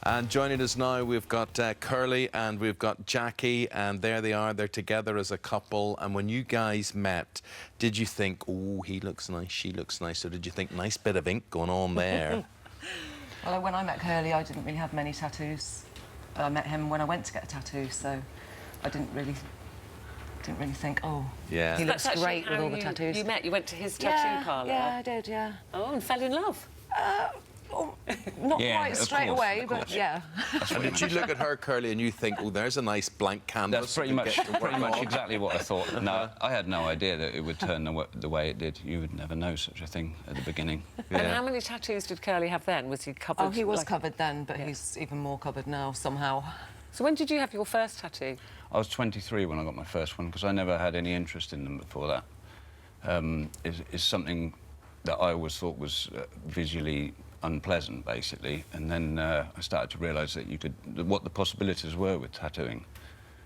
And joining us now, we've got Curly and we've got Jacqui, and there they are. They're together as a couple. And when you guys met, did you think, oh, he looks nice, she looks nice? Or did you think, nice bit of ink going on there? Well, when I met Curly, I didn't really have many tattoos. I met him when I went to get a tattoo, so I didn't really think, oh, yeah, he looks great with all the tattoos. You went to his tattoo parlour? Yeah, I did, yeah. Oh, and fell in love? Not quite straight away, but yeah. And did you look at her, Curly, and you think, oh, there's a nice blank canvas? That's pretty much exactly what I thought. No, I had no idea that it would turn the way it did. You would never know such a thing at the beginning. Yeah. And how many tattoos did Curly have then? Was he covered? Oh, he was covered then, but he's even more covered now, somehow. So when did you have your first tattoo? I was 23 when I got my first one, because I never had any interest in them before that. It's something that I always thought was visually unpleasant, basically, and then I started to realise that what the possibilities were with tattooing.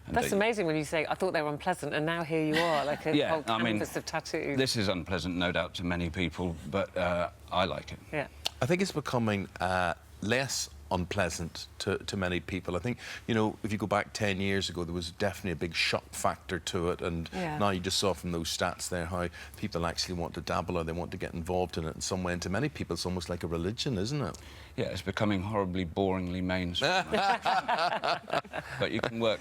And that's amazing when you say, I thought they were unpleasant, and now here you are, like a whole canvas of tattoos. This is unpleasant, no doubt, to many people, but I like it. Yeah. I think it's becoming less unpleasant to many people. I think, you know, if you go back 10 years ago, there was definitely a big shock factor to it, and now you just saw from those stats there how people actually want to dabble or they want to get involved in it in some way, and to many people it's almost like a religion, isn't it? Yeah, it's becoming horribly boringly mainstream. But you can work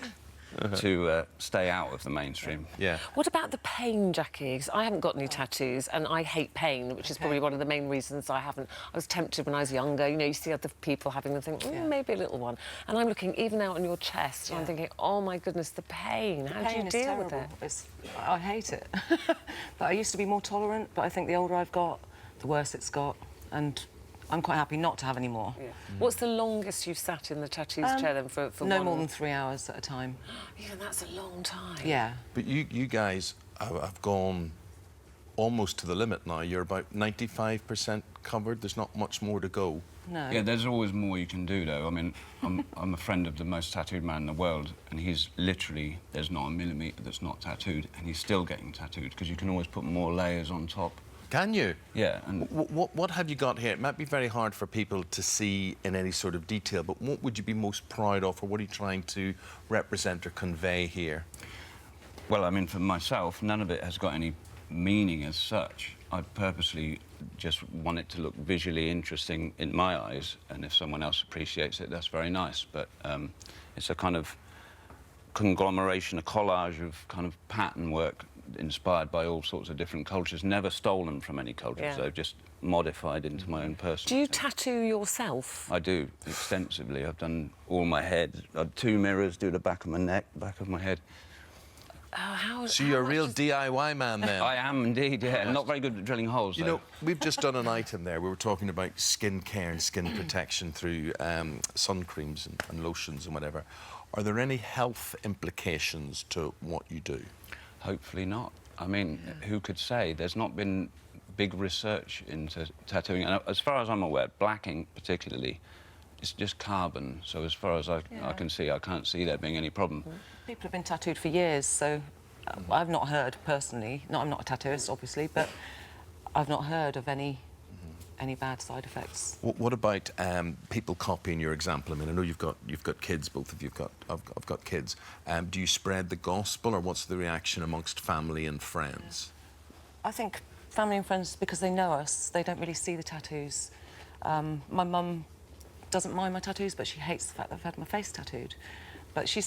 to stay out of the mainstream. Yeah. What about the pain, Jacqui? 'Cause I haven't got any tattoos and I hate pain, which is probably one of the main reasons I haven't. I was tempted when I was younger. You know, you see other people having them, think, maybe a little one. And I'm looking even out on your chest, and I'm thinking, oh my goodness, the pain. How do you deal with it? I hate it. But I used to be more tolerant, but I think the older I've got, the worse it's got, and I'm quite happy not to have any more. Yeah. What's the longest you've sat in the tattoos chair then for no more than 3 hours at a time. Even that's a long time. Yeah. But you guys have gone almost to the limit now. You're about 95% covered. There's not much more to go. No. Yeah, there's always more you can do, though. I mean, I'm a friend of the most tattooed man in the world, and he's literally, there's not a millimetre that's not tattooed, and he's still getting tattooed, because you can always put more layers on top. Can you? Yeah. And what have you got here? It might be very hard for people to see in any sort of detail, but what would you be most proud of, or what are you trying to represent or convey here? Well, I mean, for myself, none of it has got any meaning as such. I purposely just want it to look visually interesting in my eyes, and if someone else appreciates it, that's very nice. But it's a kind of conglomeration, a collage of kind of pattern work inspired by all sorts of different cultures, never stolen from any culture, so just modified into my own personal. Do you tattoo yourself? I do, extensively. I've done all my head. I had 2 mirrors, do the back of my neck, back of my head. So you're a real DIY man, then? I am indeed, yeah. Not very good at drilling holes, You though. know, we've just done an item there. We were talking about skin care and skin protection through sun creams and lotions and whatever. Are there any health implications to what you do? Hopefully not. I mean, who could say? There's not been big research into tattooing. And as far as I'm aware, black ink particularly, it's just carbon. So as far as I can see, I can't see there being any problem. People have been tattooed for years, so I've not heard personally. No, I'm not a tattooist, obviously, but I've not heard of any bad side effects. What about people copying your example? I mean, I know you've got kids, both of you have got kids. Do you spread the gospel, or what's the reaction amongst family and friends? I think family and friends, because they know us, they don't really see the tattoos. My mum doesn't mind my tattoos, but she hates the fact that I've had my face tattooed. But she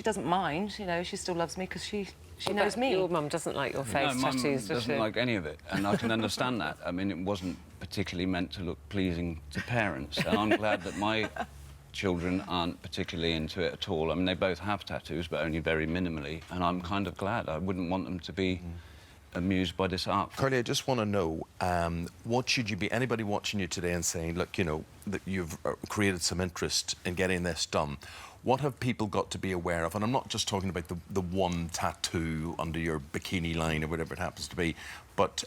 doesn't mind, you know, she still loves me because she knows me. Your mum doesn't like your face tattoos, does she? Doesn't like any of it, and I can understand that. I mean, it wasn't particularly meant to look pleasing to parents, and I'm glad that my children aren't particularly into it at all. I mean, they both have tattoos, but only very minimally, and I'm kind of glad. I wouldn't want them to be amused by this art. Curly, I just want to know, what should you be, anybody watching you today and saying, look, you know, that you've created some interest in getting this done, what have people got to be aware of? And I'm not just talking about the one tattoo under your bikini line or whatever it happens to be, but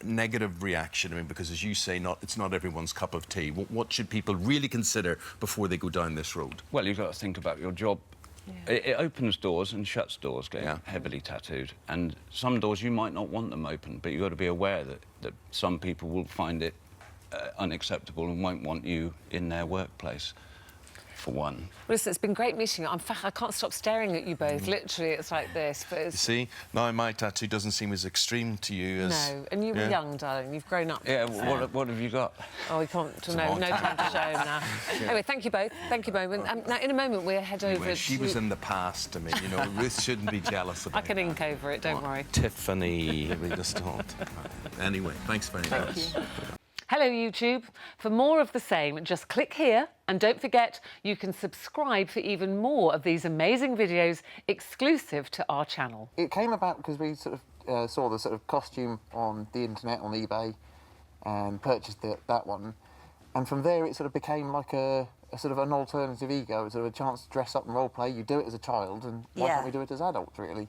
negative reaction, I mean, because as you say, it's not everyone's cup of tea. What should people really consider before they go down this road? Well, you've got to think about your job. It opens doors and shuts doors, getting heavily tattooed. And some doors you might not want them open, but you've got to be aware that some people will find it unacceptable and won't want you in their workplace. for one. Well, listen, it's been great meeting you. In fact, I can't stop staring at you both. Literally, it's like this. But You it's... see, now my tattoo doesn't seem as extreme to you as... No, and you were young, darling. You've grown up. Yeah, what have you got? Oh, we can't... No time to show now. Anyway, thank you both. Thank you, Moment. Now, in a moment, we'll head over Anyway, she to... was in the past. I mean, you know, Ruth shouldn't be jealous about I can ink over it, don't worry. Tiffany, we just don't. Anyway, thanks very much. Thank you. Hello, YouTube. For more of the same, just click here. And don't forget, you can subscribe for even more of these amazing videos exclusive to our channel. It came about because we sort of saw the sort of costume on the internet, on eBay, and purchased that one. And from there, it sort of became like a sort of an alternative ego. It's sort of a chance to dress up and role play. You do it as a child, and why can't we do it as adults, really?